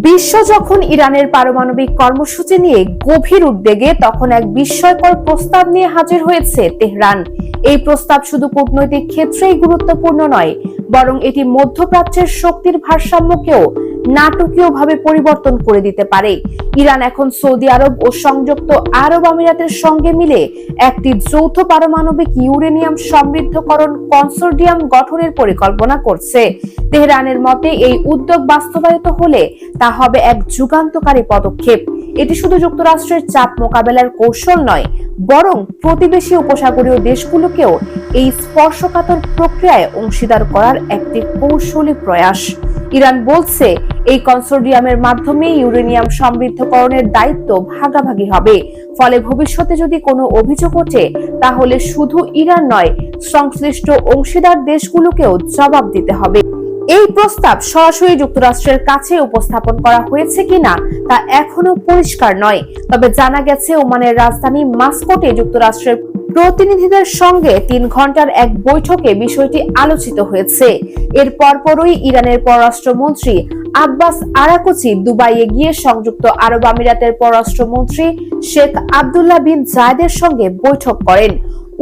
বিশ্ব যখন ইরানের পারমাণবিক কর্মসূচি নিয়ে গভীর উদ্বেগে, তখন এক বিস্ময়কর প্রস্তাব নিয়ে হাজির হয়েছে তেহরান। এই প্রস্তাব শুধু কূটনৈতিক ক্ষেত্রেই গুরুত্বপূর্ণ নয়, বরং এটি মধ্যপ্রাচ্যের শক্তির ভারসাম্যকেও নাটকীয়ভাবে পরিবর্তন করে দিতে পারে। ইরান এখন সৌদি আরব ও সংযুক্ত আরব আমিরাতের সঙ্গে মিলে একটি যৌথ পারমাণবিক ইউরেনিয়াম সমৃদ্ধকরণ কনসোর্টিয়াম গঠনের পরিকল্পনা করছে। তেহরানের মতে এই উদ্যোগ বাস্তবায়িত হলে তা হবে এক যুগান্তকারী পদক্ষেপ। এটি শুধু যুক্তরাষ্ট্রের চাপ মোকাবেলার কৌশল নয়, বরং প্রতিবেশী উপসাগরীয় দেশগুলোকেও এই স্পর্শকাতর প্রক্রিয়ায় অংশীদার করার একটি কৌশলী প্রয়াস। ইরান বলছে, এই কনসোর্টিয়ামের মাধ্যমে ইউরেনিয়াম সমৃদ্ধকরণের দায়িত্ব ভাগাভাগি হবে। ফলে ভবিষ্যতে যদি কোনো অভিযোগ ওঠে, তাহলে শুধু ইরান নয়, সংশ্লিষ্ট অংশীদার দেশগুলোকেও জবাব দিতে হবে। এই প্রস্তাব সরাসরি যুক্তরাষ্ট্রের কাছে উপস্থাপন করা হয়েছে কিনা তা এখনো পরিষ্কার নয়। তবে জানা গেছে, ওমানের রাজধানী মাস্কটে যুক্তরাষ্ট্রের প্রতিনিধিদের সঙ্গে 3 ঘন্টার এক বৈঠকে বিষয়টি আলোচিত হয়েছে। এর পরপরই ইরানের পররাষ্ট্রমন্ত্রী আব্বাস আরাকচি দুবাইয়ে গিয়ে সংযুক্ত আরব আমিরাতের পররাষ্ট্রমন্ত্রী শেখ আব্দুল্লাহ বিন জায়েদের সঙ্গে বৈঠক করেন।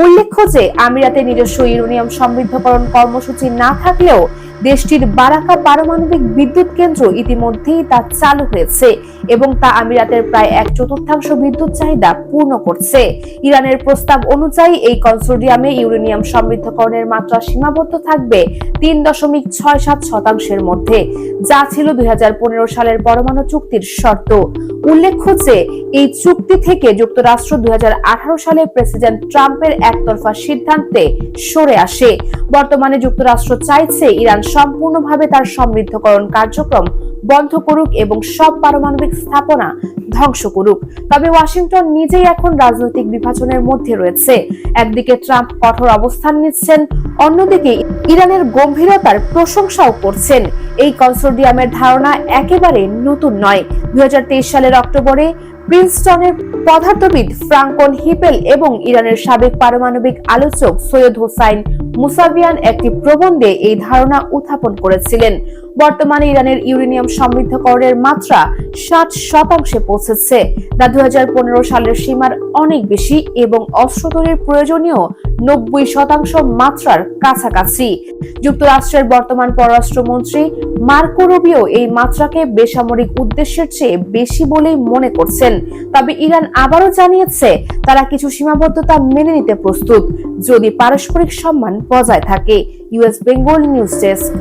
উল্লেখ্য যে, আমিরাতে নিজস্ব ইউরেনিয়াম সমৃদ্ধকরণ কর্মসূচি না থাকলেও দেশটির বারাকা পারমাণবিক বিদ্যুৎ কেন্দ্র ইতিমধ্যেই তা চালু হয়েছে এবং তা আমিরাতের প্রায় 1/4 বিদ্যুৎ চাহিদা পূর্ণ করছে। ইরানের প্রস্তাব অনুযায়ী এই কনসোর্টিয়ামে ইউরেনিয়াম সমৃদ্ধকরণের মাত্রা সীমাবদ্ধ থাকবে 3.67% মধ্যে, যা ছিল 2015 সালের পরমাণু চুক্তির শর্ত। উল্লেখ্য যে, এই চুক্তি থেকে যুক্তরাষ্ট্র 2018 সালে প্রেসিডেন্ট ট্রাম্পের একতরফা সিদ্ধান্তে সরে আসে। বর্তমানে যুক্তরাষ্ট্র চাইছে ইরান সম্পূর্ণভাবে তার সমৃদ্ধকরণ কার্যক্রম বন্ধ করুক এবং সব পারমাণবিক স্থাপনা ধ্বংস করুক। তবে ওয়াশিংটন নিজেই এখন রাজনৈতিক বিভাজনের মধ্যে রয়েছে। একদিকে ট্রাম্প কঠোর অবস্থান নিচ্ছেন, অন্যদিকে ইরানের গম্ভীরতার প্রশংসাও করছেন। এই কনসোর্টিয়ামের ধারণা একেবারে নতুন নয়। 2023 সালের অক্টোবরে প্রিন্সটনের পদার্থবিদ ফ্রাঙ্কন হিপেল এবং ইরানের সাবেক পারমাণবিক আলোচক সৈয়দ হোসাইন মুসাভিয়ান একটি প্রবন্ধে এই ধারণা উত্থাপন করেছিলেন। বর্তমানে ইরানের ইউরেনিয়াম সমৃদ্ধকরণের মাত্রা 60% পৌঁছেছে, যা 2015 সালের সীমার অনেক বেশি এবং অস্ত্র তৈরির প্রয়োজনীয় 90% মাত্রার কাছাকাছি। যুক্তরাষ্ট্রের বর্তমান পররাষ্ট্রমন্ত্রী মার্কো রুবিও এই মাত্রাকে বেসামরিক উদ্দেশ্যের চেয়ে বেশি বলেই মনে করছেন। তবে ইরান আবারও জানিয়েছে, তারা কিছু সীমাবদ্ধতা মেনে নিতে প্রস্তুত, যদি পারস্পরিক সম্মান বজায় থাকে। US Bengal news desk.